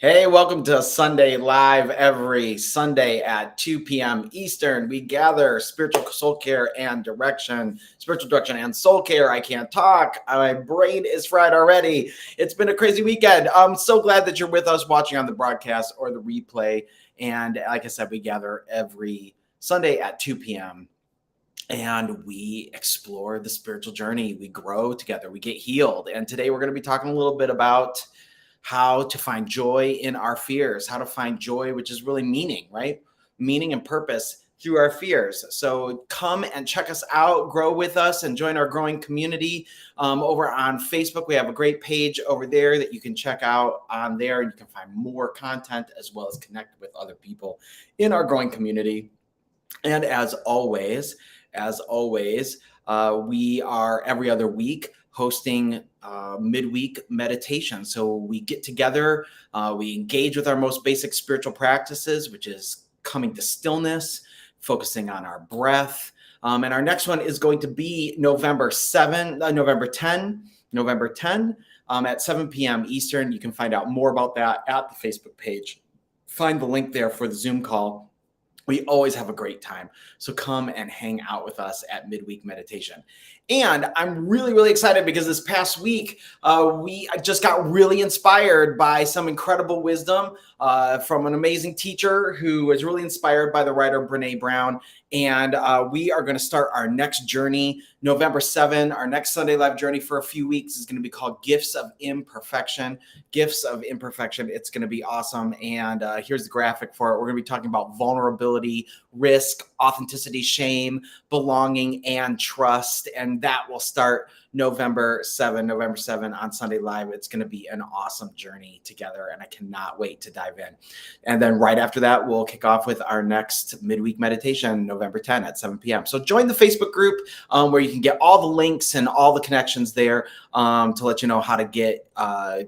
Hey, welcome to Sunday Live. Every Sunday at 2 p.m. Eastern, we gather spiritual soul care and direction, spiritual direction and soul care. I can't talk. My brain is fried already. It's been a crazy weekend. I'm so glad that you're with us watching on the broadcast or the replay. And like I said, we gather every Sunday at 2 p.m. and we explore the spiritual journey. We grow together, we get healed. And today we're going to be talking a little bit about how to find joy in our fears, how to find joy, which is really meaning, right? Meaning and purpose through our fears. So come and check us out, grow with us, and join our growing community over on Facebook. We have a great page over there that you can check out on there, and you can find more content as well as connect with other people in our growing community. And as always, we are every other week hosting midweek meditation. So we get together, we engage with our most basic spiritual practices, which is coming to stillness, focusing on our breath. And our next one is going to be November 10 at 7 p.m. Eastern. You can find out more about that at the Facebook page. Find the link there for the Zoom call. We always have a great time. So come and hang out with us at Midweek Meditation. And I'm really, really excited because this past week, we just got really inspired by some incredible wisdom from an amazing teacher who was really inspired by the writer Brené Brown. And we are going to start our next journey November 7. Our next Sunday Live journey for a few weeks is going to be called Gifts of Imperfection. Gifts of Imperfection. It's going to be awesome. And here's the graphic for it. We're going to be talking about vulnerability, risk, authenticity, shame, belonging, and trust. And that will start November 7 on Sunday Live. It's going to be an awesome journey together, and I cannot wait to dive in. And then right after that, we'll kick off with our next midweek meditation, November 10 at 7 p.m. So join the Facebook group where you can get all the links and all the connections there to let you know how to get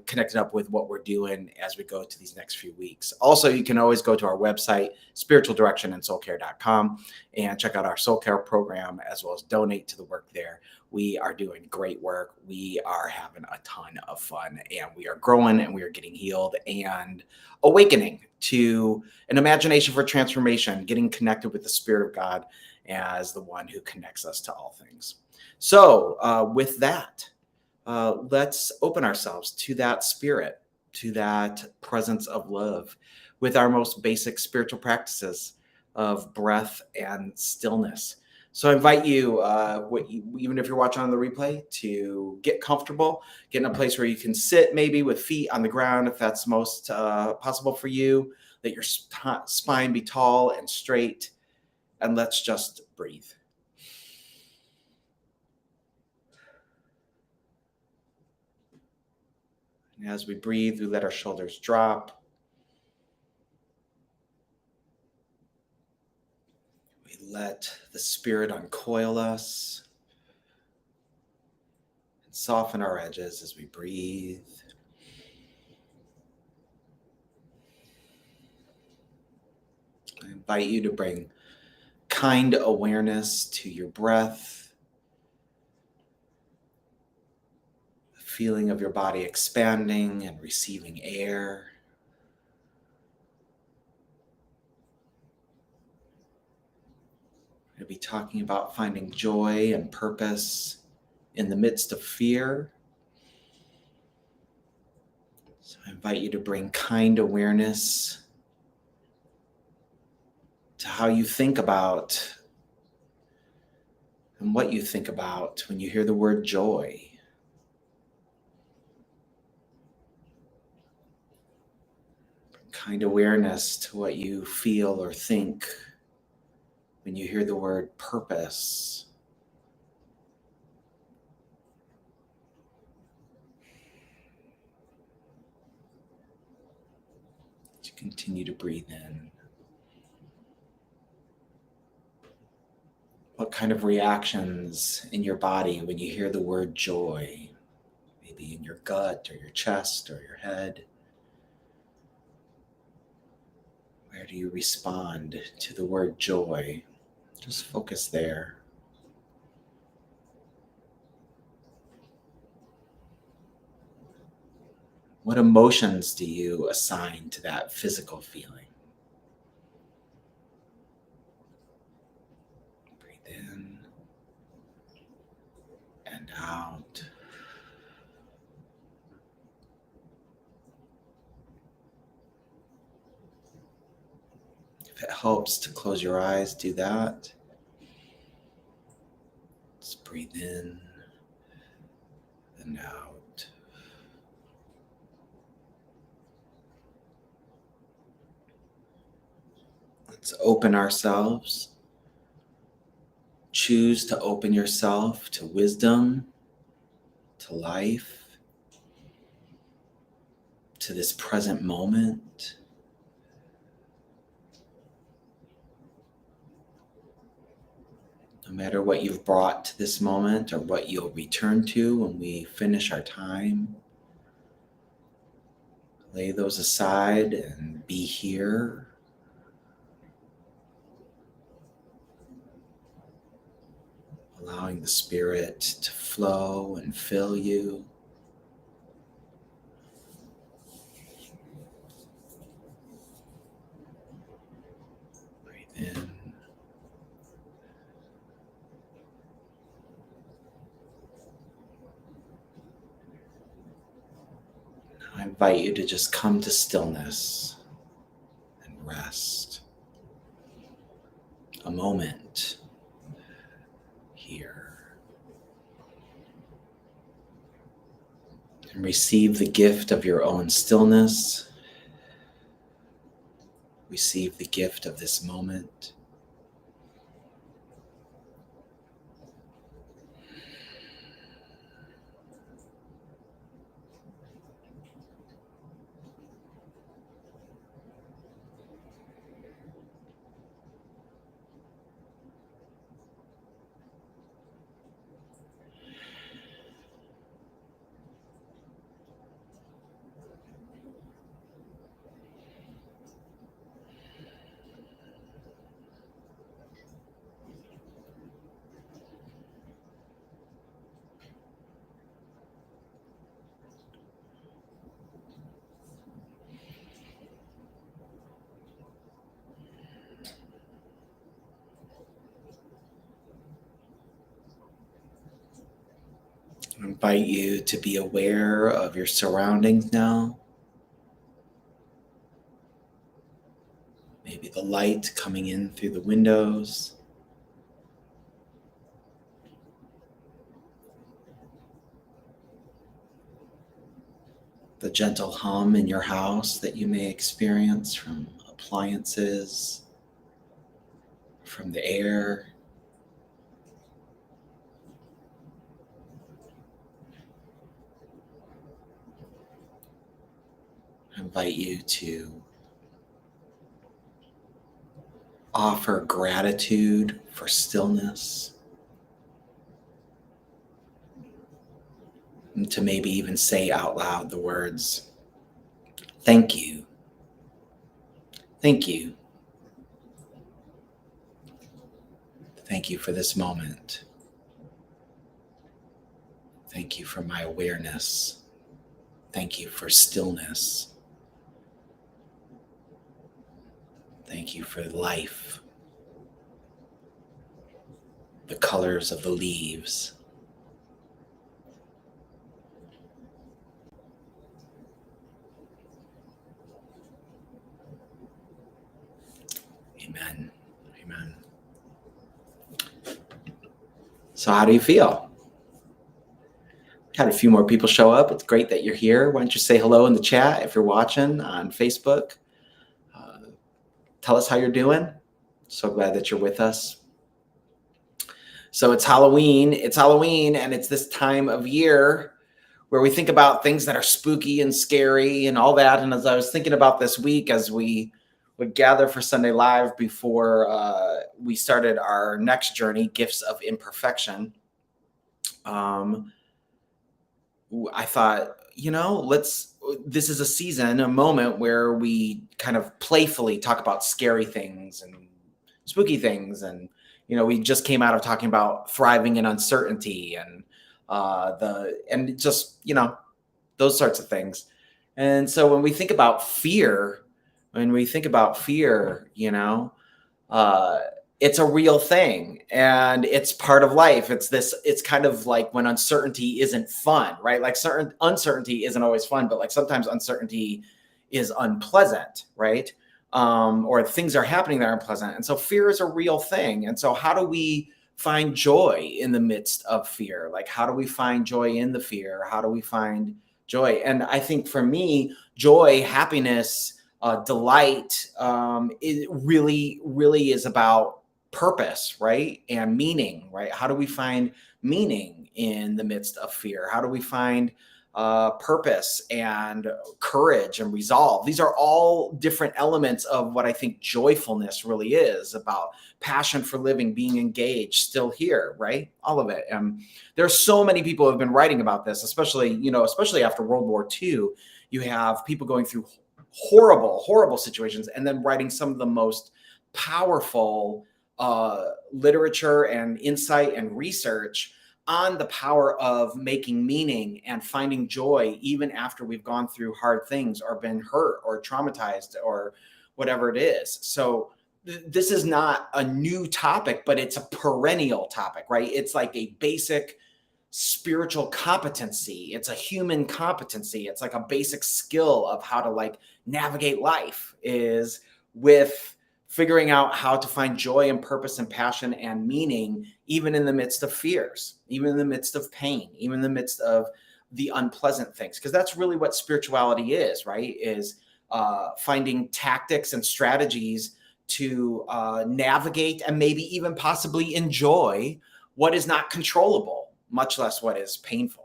connected up with what we're doing as we go to these next few weeks. Also, you can always go to our website, spiritualdirectionandsoulcare.com, and check out our soul care program as well as donate to the work there. We are doing great work. We are having a ton of fun, and we are growing, and we are getting healed and awakening to an imagination for transformation, getting connected with the Spirit of God as the one who connects us to all things. So with that, let's open ourselves to that spirit, to that presence of love with our most basic spiritual practices of breath and stillness. So I invite you, even if you're watching on the replay, to get comfortable, get in a place where you can sit maybe with feet on the ground if that's most possible for you. Let your spine be tall and straight, and let's just breathe. And as we breathe, we let our shoulders drop. We let the Spirit uncoil us and soften our edges as we breathe. I invite you to bring kind awareness to your breath, the feeling of your body expanding and receiving air. We're going to be talking about finding joy and purpose in the midst of fear. So I invite you to bring kind awareness to how you think about and what you think about when you hear the word joy. Bring kind awareness to what you feel or think when you hear the word purpose. As you continue to breathe in. What kind of reactions in your body when you hear the word joy? Maybe in your gut or your chest or your head. Where do you respond to the word joy? Just focus there. What What emotions do you assign to that physical feeling? Breathe in and out. If it helps to close your eyes, do that. Just breathe in and out. Let's open ourselves. Choose to open yourself to wisdom, to life, to this present moment. No matter what you've brought to this moment or what you'll return to when we finish our time, lay those aside and be here. Allowing the Spirit to flow and fill you. Breathe in. I invite you to just come to stillness and rest. A moment here. And receive the gift of your own stillness. Receive the gift of this moment. I invite you to be aware of your surroundings now. Maybe the light coming in through the windows. The gentle hum in your house that you may experience from appliances, from the air. I invite you to offer gratitude for stillness, and to maybe even say out loud the words, "Thank you. Thank you. Thank you for this moment. Thank you for my awareness. Thank you for stillness. Thank you for life, the colors of the leaves." Amen. Amen. So how do you feel? Had a few more people show up. It's great that you're here. Why don't you say hello in the chat if you're watching on Facebook? Tell us how you're doing. So glad that you're with us. So it's Halloween. It's Halloween, and it's this time of year where we think about things that are spooky and scary and all that. And as I was thinking about this week, as we would gather for Sunday Live before we started our next journey, Gifts of Imperfection, I thought, this is a season, a moment where we kind of playfully talk about scary things and spooky things. And, we just came out of talking about thriving in uncertainty and those sorts of things. And so when we think about fear, you know, uh, it's a real thing and it's part of life. It's kind of like when uncertainty isn't fun, right? Like certain uncertainty isn't always fun, but like sometimes uncertainty is unpleasant, right? Or things are happening that are unpleasant. And so fear is a real thing. And so how do we find joy in the midst of fear? Like, how do we find joy in the fear? How do we find joy? And I think for me, joy, happiness, delight, it really is about purpose, right? And meaning, right? How do we find meaning in the midst of fear? How do we find purpose and courage and resolve? These are all different elements of what I think joyfulness really is about: passion for living, being engaged, still here, right? All of it. There are so many people who have been writing about this, especially after World War II. You have people going through horrible situations and then writing some of the most powerful literature and insight and research on the power of making meaning and finding joy even after we've gone through hard things or been hurt or traumatized or whatever it is. So this is not a new topic, but it's a perennial topic, right? It's like a basic spiritual competency. It's a human competency. It's like a basic skill of how to like navigate life, is with figuring out how to find joy and purpose and passion and meaning, even in the midst of fears, even in the midst of pain, even in the midst of the unpleasant things. Because that's really what spirituality is, right? Is finding tactics and strategies to navigate and maybe even possibly enjoy what is not controllable, much less what is painful.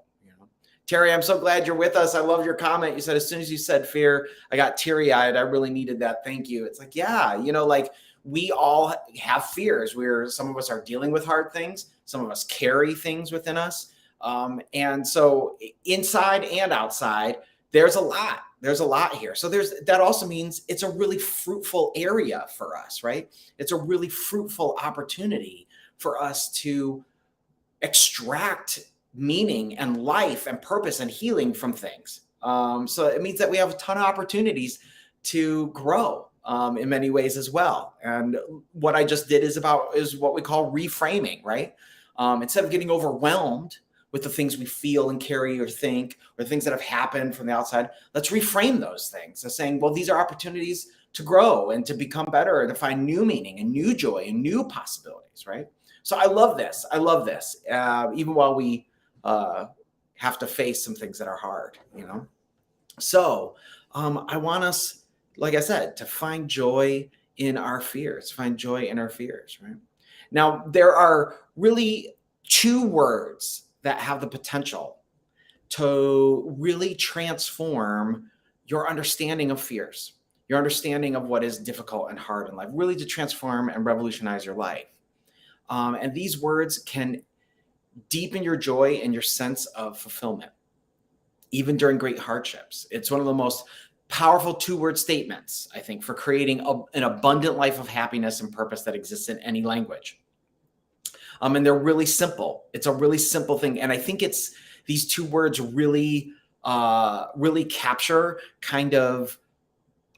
Terry, I'm so glad you're with us. I love your comment. You said, as soon as you said fear, I got teary-eyed. I really needed that. Thank you. It's like, yeah, like we all have fears. Some of us are dealing with hard things. Some of us carry things within us. And so inside and outside, there's a lot. There's a lot here. So that also means it's a really fruitful area for us, right? It's a really fruitful opportunity for us to extract meaning and life and purpose and healing from things. So it means that we have a ton of opportunities to grow in many ways as well. And what I just did is what we call reframing, right? Instead of getting overwhelmed with the things we feel and carry or think, or things that have happened from the outside, let's reframe those things as saying, well, these are opportunities to grow and to become better, to find new meaning and new joy and new possibilities, right? So I love this. Even while we have to face some things that are hard, So I want us, like I said, to find joy in our fears, right? Now, there are really two words that have the potential to really transform your understanding of fears, your understanding of what is difficult and hard in life, really to transform and revolutionize your life. And these words can deepen your joy and your sense of fulfillment, even during great hardships. It's one of the most powerful two-word statements, I think, for creating an abundant life of happiness and purpose that exists in any language. And they're really simple. It's a really simple thing. And I think these two words really capture kind of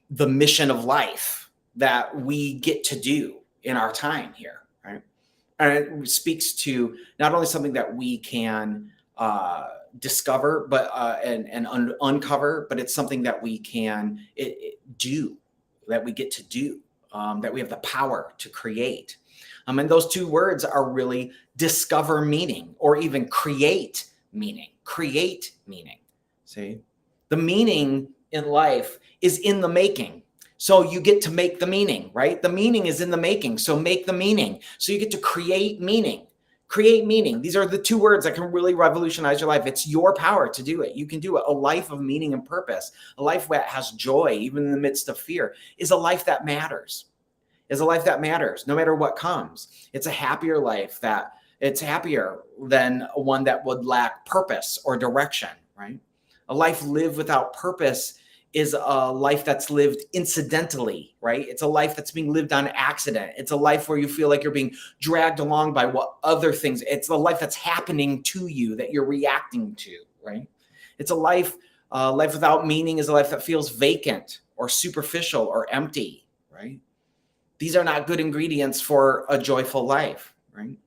the mission of life that we get to do in our time here. And it speaks to not only something that we can discover, but and uncover, but it's something that we can do, that we get to do, that we have the power to create. And those two words are really discover meaning, or even create meaning. Create meaning. See, the meaning in life is in the making. So you get to make the meaning, right? The meaning is in the making. So make the meaning. So you get to create meaning. Create meaning. These are the two words that can really revolutionize your life. It's your power to do it. You can do it. A life of meaning and purpose, a life that has joy, even in the midst of fear, is a life that matters. No matter what comes. It's a happier life it's happier than one that would lack purpose or direction, right? A life lived without purpose is a life that's lived incidentally, right? It's a life that's being lived on accident. It's a life where you feel like you're being dragged along by what other things. It's a life that's happening to you that you're reacting to, right? It's a life Life without meaning is a life that feels vacant or superficial or empty, right? These are not good ingredients for a joyful life, right?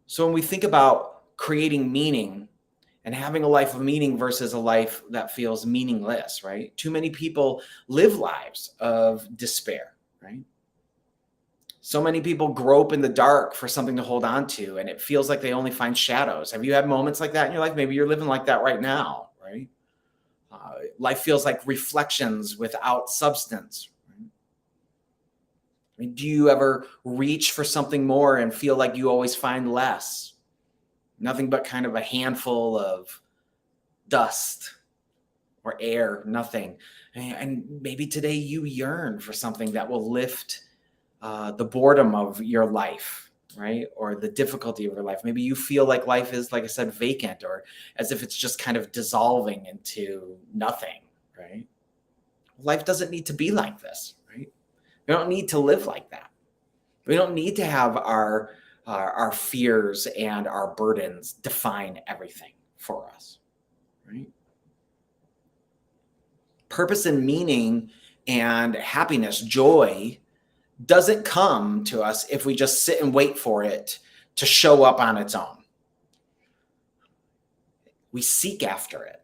So when we think about creating meaning and having a life of meaning versus a life that feels meaningless, right? Too many people live lives of despair, right? So many people grope in the dark for something to hold on to, and it feels like they only find shadows. Have you had moments like that in your life? Maybe you're living like that right now, right? Life feels like reflections without substance. Right? I mean, do you ever reach for something more and feel like you always find less? Nothing but kind of a handful of dust or air, nothing. And maybe today you yearn for something that will lift the boredom of your life, right? Or the difficulty of your life. Maybe you feel like life is, like I said, vacant, or as if it's just kind of dissolving into nothing, right? Life doesn't need to be like this, right? We don't need to live like that. We don't need to have our fears and our burdens define everything for us, right? Purpose and meaning and happiness, joy, doesn't come to us if we just sit and wait for it to show up on its own. We seek after it.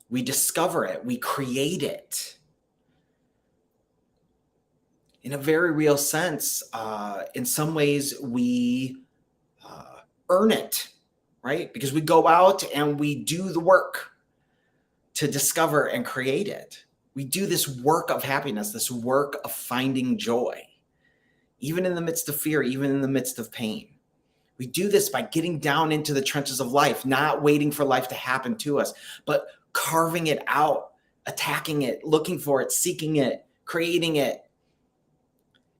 We discover it. We create it. In a very real sense, in some ways, we earn it, right? Because we go out and we do the work to discover and create it. We do this work of happiness, this work of finding joy, even in the midst of fear, even in the midst of pain. We do this by getting down into the trenches of life, not waiting for life to happen to us, but carving it out, attacking it, looking for it, seeking it, creating it.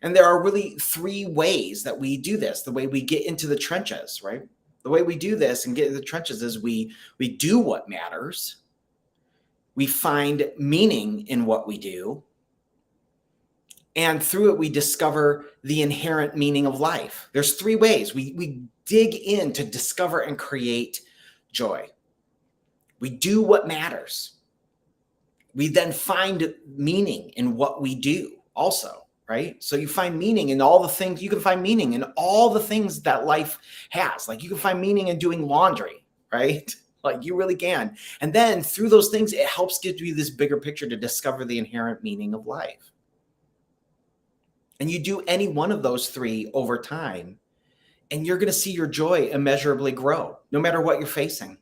And there are really three ways that we do this, the way we get into the trenches, right? The way we do this and get into the trenches is we do what matters. We find meaning in what we do. And through it, we discover the inherent meaning of life. There's three ways we dig in to discover and create joy. We do what matters. We then find meaning in what we do also, right? So you find meaning in all the things, you can find meaning in all the things that life has. Like you can find meaning in doing laundry, right? Like you really can. And then through those things, it helps give you this bigger picture to discover the inherent meaning of life. And you do any one of those three over time, and you're going to see your joy immeasurably grow, no matter what you're facing,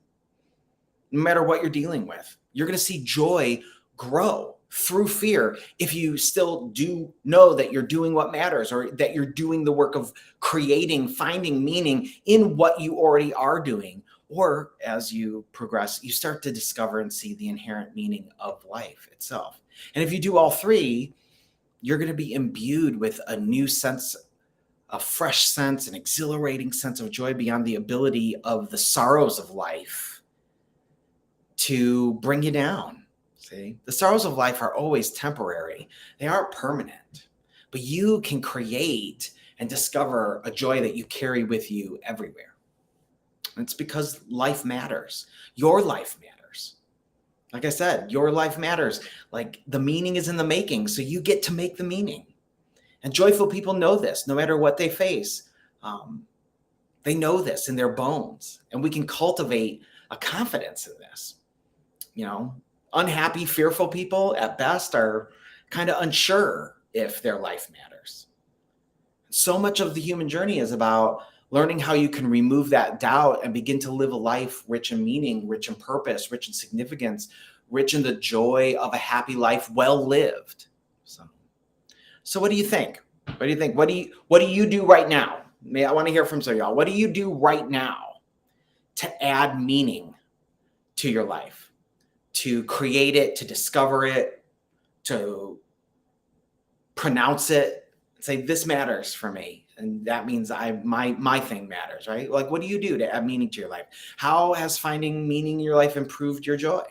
no matter what you're dealing with. You're going to see joy grow through fear if you still do know that you're doing what matters, or that you're doing the work of creating, finding meaning in what you already are doing. Or as you progress, you start to discover and see the inherent meaning of life itself. And if you do all three, you're going to be imbued with a new sense, a fresh sense, an exhilarating sense of joy beyond the ability of the sorrows of life to bring you down. See, the sorrows of life are always temporary. They aren't permanent, but you can create and discover a joy that you carry with you everywhere. It's because life matters. Your life matters. Like I said, your life matters. Like the meaning is in the making, so you get to make the meaning. And joyful people know this, no matter what they face. They know this in their bones, and we can cultivate a confidence in this. You know, unhappy, fearful people at best are kind of unsure if their life matters. So much of the human journey is about learning how you can remove that doubt and begin to live a life rich in meaning, rich in purpose, rich in significance, rich in the joy of a happy life, well lived. So what do you think? What do you think? What do you do right now? I want to hear from some of y'all. What do you do right now to add meaning to your life, to create it, to discover it, to pronounce it, say this matters for me? And that means my thing matters, right? Like, what do you do to add meaning to your life? How has finding meaning in your life improved your joy,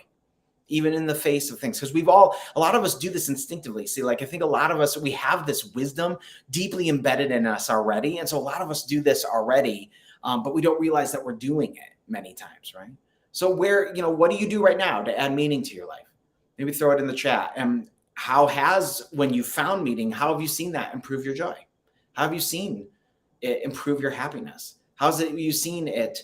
even in the face of things? Because a lot of us do this instinctively. See, like I think a lot of us, we have this wisdom deeply embedded in us already. And so a lot of us do this already, but we don't realize that we're doing it many times, right? So what do you do right now to add meaning to your life? Maybe throw it in the chat. And when you found meaning, how have you seen that improve your joy? How have you seen it improve your happiness? You seen it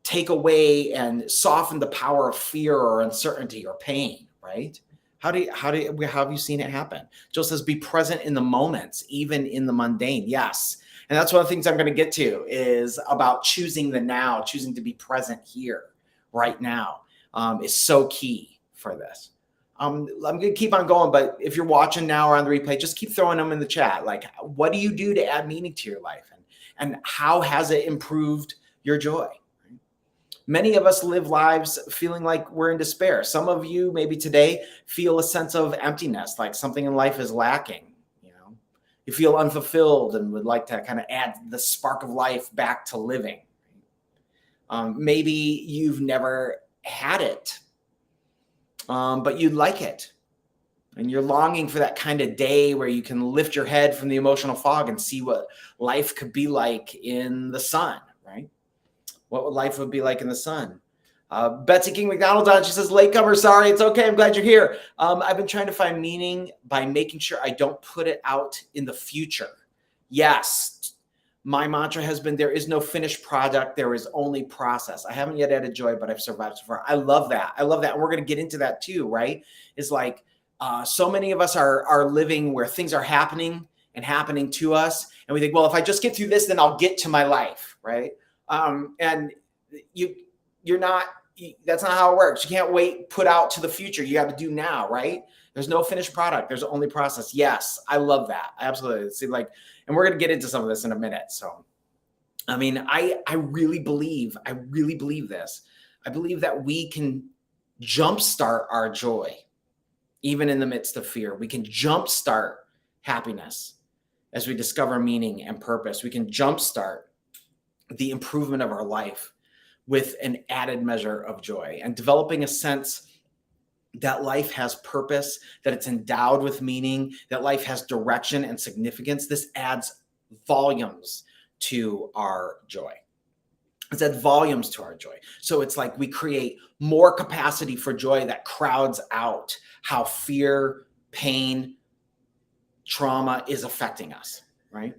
take away and soften the power of fear or uncertainty or pain, right? How have you seen it happen? Jill says, be present in the moments, even in the mundane. Yes. And that's one of the things I'm going to get to is about choosing the now, choosing to be present here, right now, is so key for this. I'm going to keep on going, but if you're watching now or on the replay, just keep throwing them in the chat. Like, what do you do to add meaning to your life? And how has it improved your joy? Many of us live lives feeling like we're in despair. Some of you maybe today feel a sense of emptiness, like something in life is lacking. You feel unfulfilled and would like to kind of add the spark of life back to living. Maybe you've never had it, but you'd like it. And you're longing for that kind of day where you can lift your head from the emotional fog and see what life could be like in the sun, right? What life would be like in the sun. Betsy King McDonald, she says, latecomer, sorry, it's okay. I'm glad you're here. I've been trying to find meaning by making sure I don't put it out in the future. Yes, my mantra has been, there is no finished product. There is only process. I haven't yet added joy, but I've survived so far. I love that. And we're going to get into that too, right? It's like so many of us are living where things are happening and happening to us. And we think, well, if I just get through this, then I'll get to my life, right? And you're not, that's not how it works. You can't put out to the future. You have to do now, right? There's no finished product. There's only process. Yes, I love that. Absolutely. See, and we're going to get into some of this in a minute. So, I mean, I really believe this. I believe that we can jumpstart our joy, even in the midst of fear. We can jumpstart happiness as we discover meaning and purpose. We can jumpstart the improvement of our life with an added measure of joy and developing a sense that life has purpose, that it's endowed with meaning, that life has direction and significance. This adds volumes to our joy. It's adds volumes to our joy. So it's like we create more capacity for joy that crowds out how fear, pain, trauma is affecting us, right?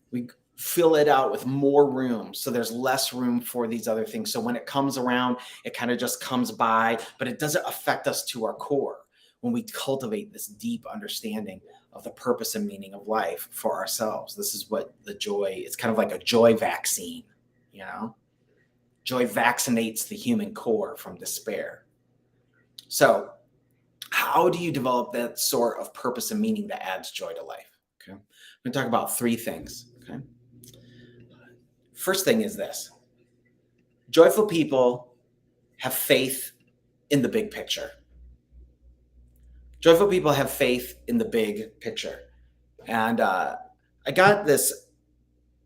We fill it out with more room. So there's less room for these other things. So when it comes around, it kind of just comes by, but it doesn't affect us to our core when we cultivate this deep understanding of the purpose and meaning of life for ourselves. This is what the joy, it's kind of like a joy vaccine, Joy vaccinates the human core from despair. So how do you develop that sort of purpose and meaning that adds joy to life? Okay. I'm going to talk about three things. Okay. First thing is this. Joyful people have faith in the big picture. Joyful people have faith in the big picture. And I got this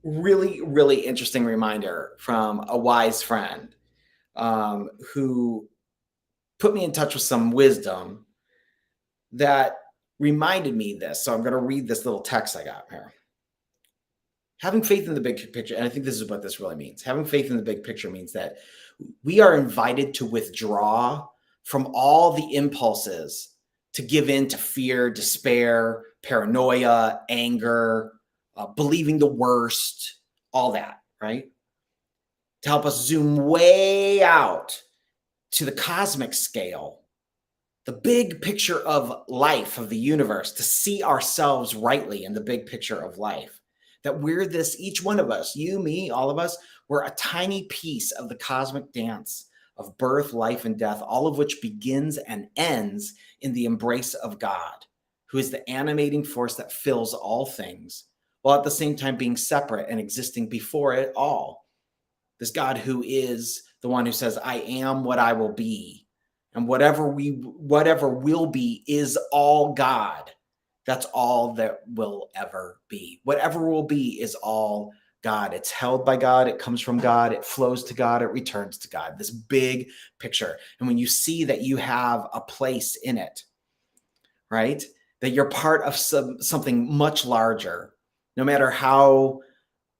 really, really interesting reminder from a wise friend who put me in touch with some wisdom that reminded me this. So I'm going to read this little text I got here. Having faith in the big picture, and I think this is what this really means. Having faith in the big picture means that we are invited to withdraw from all the impulses to give in to fear, despair, paranoia, anger, believing the worst, all that, right? To help us zoom way out to the cosmic scale, the big picture of life, of the universe, to see ourselves rightly in the big picture of life. That we're this, each one of us, you, me, all of us, we're a tiny piece of the cosmic dance of birth, life, and death, all of which begins and ends in the embrace of God, who is the animating force that fills all things, while at the same time being separate and existing before it all. This God who is the one who says, I am what I will be. And whatever will be is all God. That's all that will ever be. Whatever will be is all God. It's held by God. It comes from God. It flows to God. It returns to God. This big picture. And when you see that you have a place in it, right? That you're part of something much larger, no matter how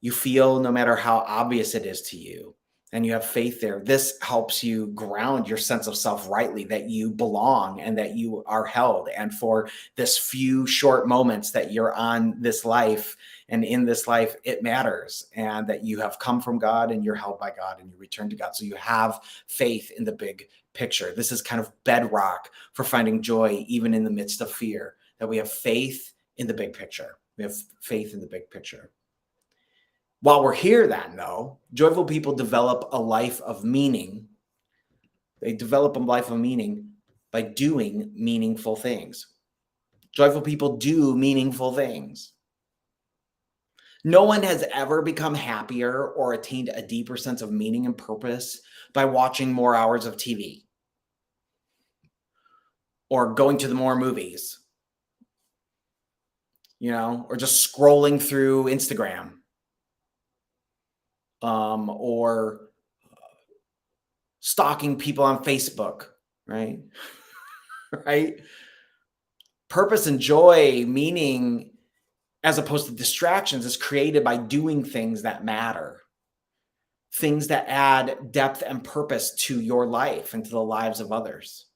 you feel, no matter how obvious it is to you, and you have faith there, this helps you ground your sense of self rightly, that you belong and that you are held. And for this few short moments that you're on this life and in this life, it matters. And that you have come from God and you're held by God and you return to God. So you have faith in the big picture. This is kind of bedrock for finding joy, even in the midst of fear, that we have faith in the big picture. We have faith in the big picture. While we're here, then, though, joyful people develop a life of meaning. They develop a life of meaning by doing meaningful things. Joyful people do meaningful things. No one has ever become happier or attained a deeper sense of meaning and purpose by watching more hours of TV or going to the more movies, or just scrolling through Instagram. Or stalking people on Facebook, right? Right? Purpose and joy, meaning, as opposed to distractions, is created by doing things that matter, things that add depth and purpose to your life and to the lives of others.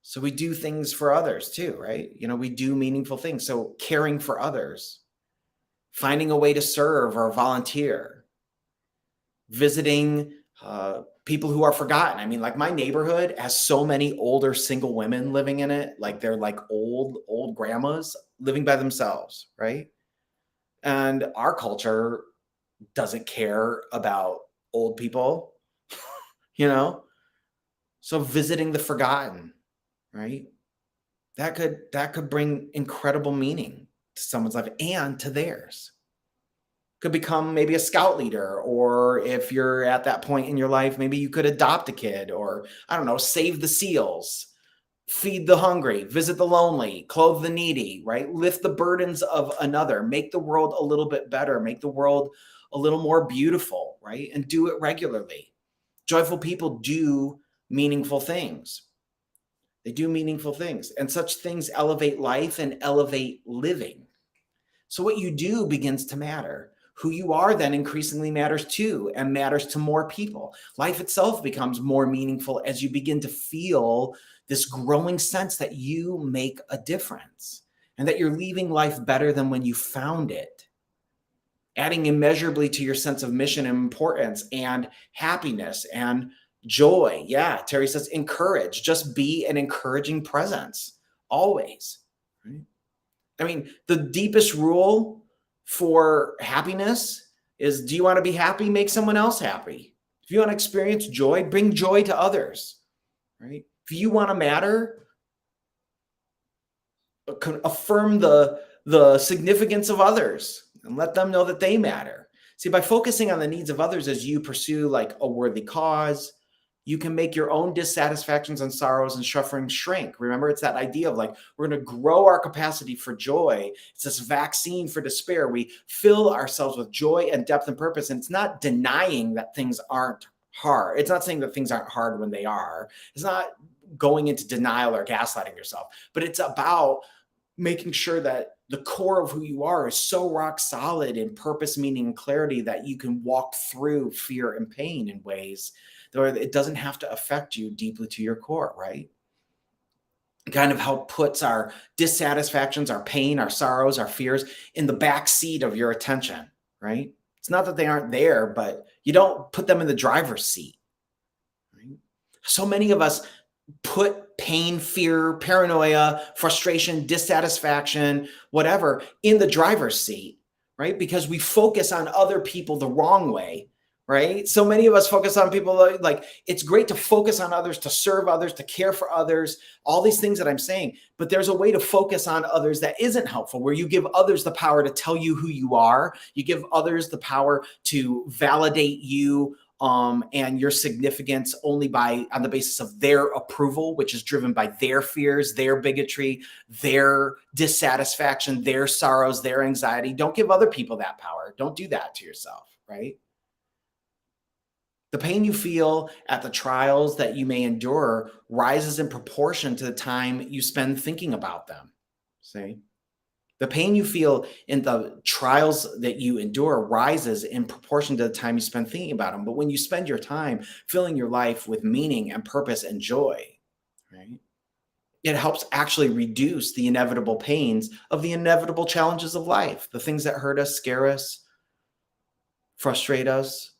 So we do things for others too, right? We do meaningful things. So caring for others, finding a way to serve or volunteer, visiting people who are forgotten. I mean, like, my neighborhood has so many older single women living in it. Like, they're like old grandmas living by themselves, right? And our culture doesn't care about old people, So visiting the forgotten, right? That could bring incredible meaning to someone's life and to theirs. Could become maybe a scout leader, or if you're at that point in your life, maybe you could adopt a kid, or I don't know, save the seals, feed the hungry, visit the lonely, clothe the needy, right? Lift the burdens of another, make the world a little bit better, make the world a little more beautiful, right? And do it regularly. Joyful people do meaningful things. They do meaningful things, and such things elevate life and elevate living. So what you do begins to matter. Who you are then increasingly matters too, and matters to more people. Life itself becomes more meaningful as you begin to feel this growing sense that you make a difference and that you're leaving life better than when you found it, adding immeasurably to your sense of mission and importance and happiness and joy. Yeah, Terry says, encourage. Just be an encouraging presence always. Right? I mean, the deepest rule for happiness is, do you want to be happy? Make someone else happy. If you want to experience joy, bring joy to others, right? If you want to matter, affirm the significance of others and let them know that they matter. See, by focusing on the needs of others as you pursue like a worthy cause, you can make your own dissatisfactions and sorrows and suffering shrink. Remember, it's that idea of like, we're going to grow our capacity for joy. It's this vaccine for despair. We fill ourselves with joy and depth and purpose. And it's not denying that things aren't hard. It's not saying that things aren't hard when they are. It's not going into denial or gaslighting yourself, but it's about making sure that the core of who you are is so rock solid in purpose, meaning, and clarity that you can walk through fear and pain in ways that it doesn't have to affect you deeply to your core, right? It kind of help puts our dissatisfactions, our pain, our sorrows, our fears in the back seat of your attention, right? It's not that they aren't there, but you don't put them in the driver's seat. Right? So many of us put pain, fear, paranoia, frustration, dissatisfaction, whatever, in the driver's seat, right? Because we focus on other people the wrong way, right? So many of us focus on people like, it's great to focus on others, to serve others, to care for others, all these things that I'm saying, but there's a way to focus on others that isn't helpful, where you give others the power to tell you who you are. You give others the power to validate you and your significance only on the basis of their approval, which is driven by their fears, their bigotry, their dissatisfaction, their sorrows, their anxiety. Don't give other people that power. Don't do that to yourself, right? The pain you feel at the trials that you may endure rises in proportion to the time you spend thinking about them. See? The pain you feel in the trials that you endure rises in proportion to the time you spend thinking about them. But when you spend your time filling your life with meaning and purpose and joy, right, it helps actually reduce the inevitable pains of the inevitable challenges of life, the things that hurt us, scare us, frustrate us.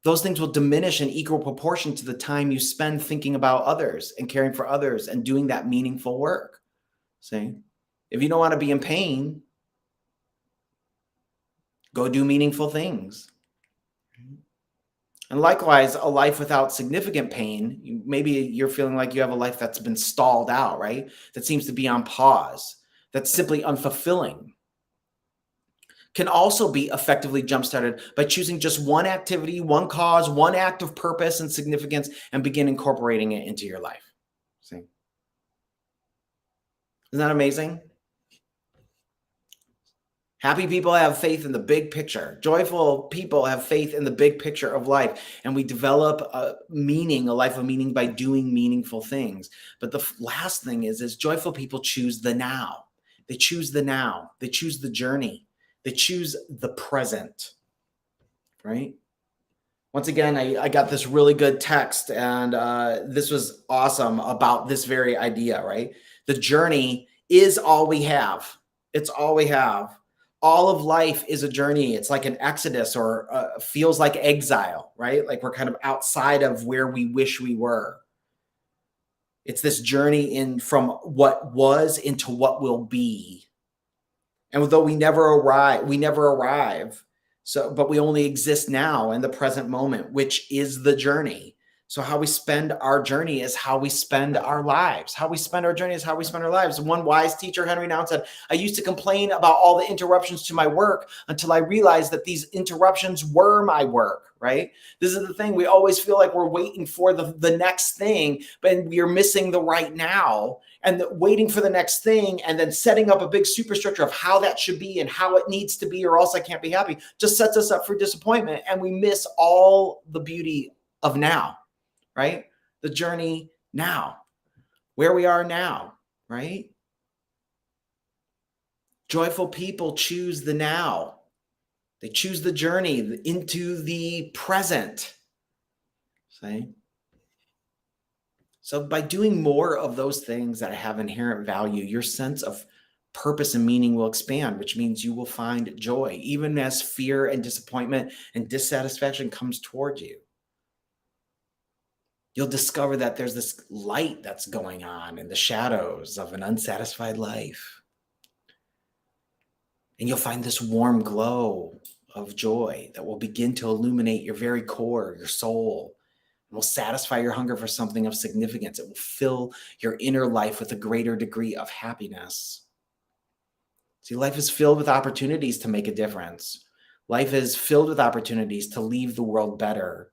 Those things will diminish in equal proportion to the time you spend thinking about others and caring for others and doing that meaningful work. See, if you don't want to be in pain, go do meaningful things. And likewise, a life without significant pain, maybe you're feeling like you have a life that's been stalled out, right? That seems to be on pause, that's simply unfulfilling, can also be effectively jump-started by choosing just one activity, one cause, one act of purpose and significance, and begin incorporating it into your life. See? Isn't that amazing? Happy people have faith in the big picture. Joyful people have faith in the big picture of life. And we develop a life of meaning by doing meaningful things. But the last thing is joyful people choose the now. They choose the now. They choose the journey. They choose the present, right? Once again, I got this really good text, and this was awesome about this very idea, right? The journey is all we have. It's all we have. All of life is a journey. It's like an exodus, or feels like exile, right? Like we're kind of outside of where we wish we were. It's this journey from what was into what will be. And although we never arrive. So, but we only exist now in the present moment, which is the journey. So how we spend our journey is how we spend our lives. How we spend our journey is how we spend our lives. One wise teacher, Henry Nouwen, said, I used to complain about all the interruptions to my work until I realized that these interruptions were my work, right? This is the thing. We always feel like we're waiting for the next thing, but we're missing the right now. And waiting for the next thing and then setting up a big superstructure of how that should be and how it needs to be, or else I can't be happy, just sets us up for disappointment. And we miss all the beauty of now, right? The journey now, where we are now, right? Joyful people choose the now. They choose the journey into the present. See? So by doing more of those things that have inherent value, your sense of purpose and meaning will expand, which means you will find joy, even as fear and disappointment and dissatisfaction comes towards you. You'll discover that there's this light that's going on in the shadows of an unsatisfied life. And you'll find this warm glow of joy that will begin to illuminate your very core, your soul. It will satisfy your hunger for something of significance. It will fill your inner life with a greater degree of happiness. See, life is filled with opportunities to make a difference. Life is filled with opportunities to leave the world better,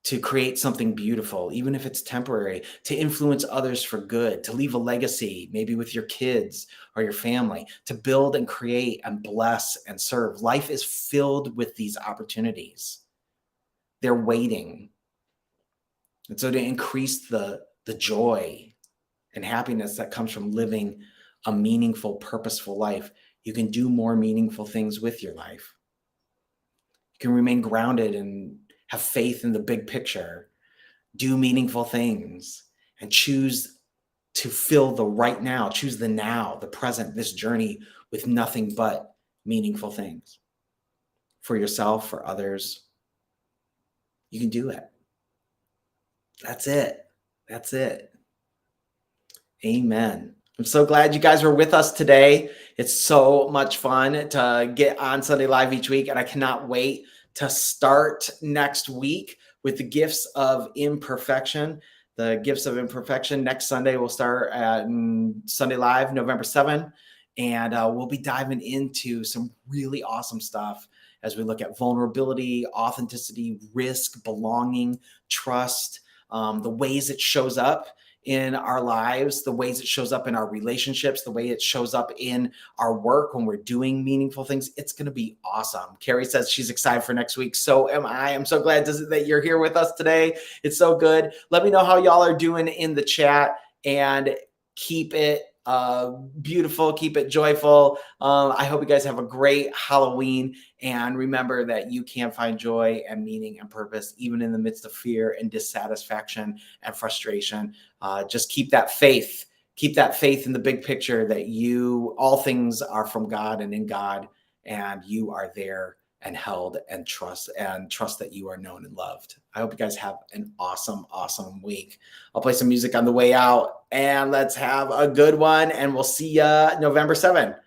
to create something beautiful, even if it's temporary, to influence others for good, to leave a legacy, maybe with your kids or your family, to build and create and bless and serve. Life is filled with these opportunities. They're waiting. And so to increase the joy and happiness that comes from living a meaningful, purposeful life, you can do more meaningful things with your life. You can remain grounded and have faith in the big picture, do meaningful things, and choose to fill the right now, choose the now, the present, this journey with nothing but meaningful things for yourself, for others. You can do it. That's it. That's it. Amen. I'm so glad you guys were with us today. It's so much fun to get on Sunday Live each week, and I cannot wait to start next week with the Gifts of Imperfection. The Gifts of Imperfection next Sunday will start at Sunday Live, November 7th, and we'll be diving into some really awesome stuff as we look at vulnerability, authenticity, risk, belonging, trust, the ways it shows up in our lives, the ways it shows up in our relationships, the way it shows up in our work when we're doing meaningful things. It's going to be awesome. Carrie says she's excited for next week. So am I. I'm so glad that you're here with us today. It's so good. Let me know how y'all are doing in the chat, and keep it beautiful. Keep it joyful. I hope you guys have a great Halloween. And remember that you can find joy and meaning and purpose even in the midst of fear and dissatisfaction and frustration. Just keep that faith. Keep that faith in the big picture that all things are from God and in God, and you are there and held, and trust that you are known and loved. I hope you guys have an awesome, awesome week. I'll play some music on the way out, and let's have a good one. And we'll see you November 7th.